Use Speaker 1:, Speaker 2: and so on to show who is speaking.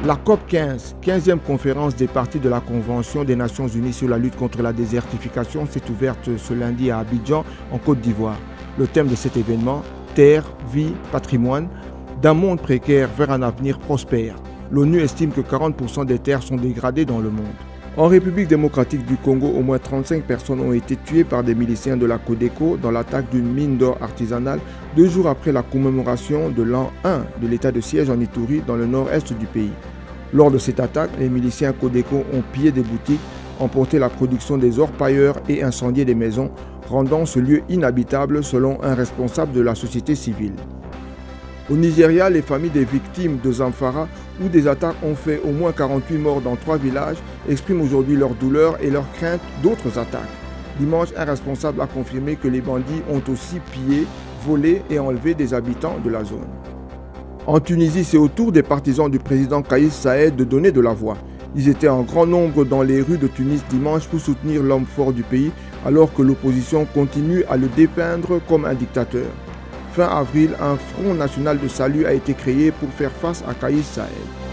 Speaker 1: La COP 15, 15e conférence des parties de la Convention des Nations Unies sur la lutte contre la désertification, s'est ouverte ce lundi à Abidjan, en Côte d'Ivoire. Le thème de cet événement, Terre, vie, patrimoine, d'un monde précaire vers un avenir prospère. L'ONU estime que 40% des terres sont dégradées dans le monde. En République démocratique du Congo, au moins 35 personnes ont été tuées par des miliciens de la Codeco dans l'attaque d'une mine d'or artisanale 2 jours après la commémoration de l'an 1 de l'état de siège en Ituri dans le nord-est du pays. Lors de cette attaque, les miliciens Codeco ont pillé des boutiques, emporté la production des orpailleurs et incendié des maisons, rendant ce lieu inhabitable selon un responsable de la société civile. Au Nigeria, les familles des victimes de Zamfara, où des attaques ont fait au moins 48 morts dans 3 villages, expriment aujourd'hui leur douleur et leur crainte d'autres attaques. Dimanche, un responsable a confirmé que les bandits ont aussi pillé, volé et enlevé des habitants de la zone. En Tunisie, c'est au tour des partisans du président Kais Saied de donner de la voix. Ils étaient en grand nombre dans les rues de Tunis dimanche pour soutenir l'homme fort du pays, alors que l'opposition continue à le dépeindre comme un dictateur. Fin avril, un Front national de salut a été créé pour faire face à Kais Saied.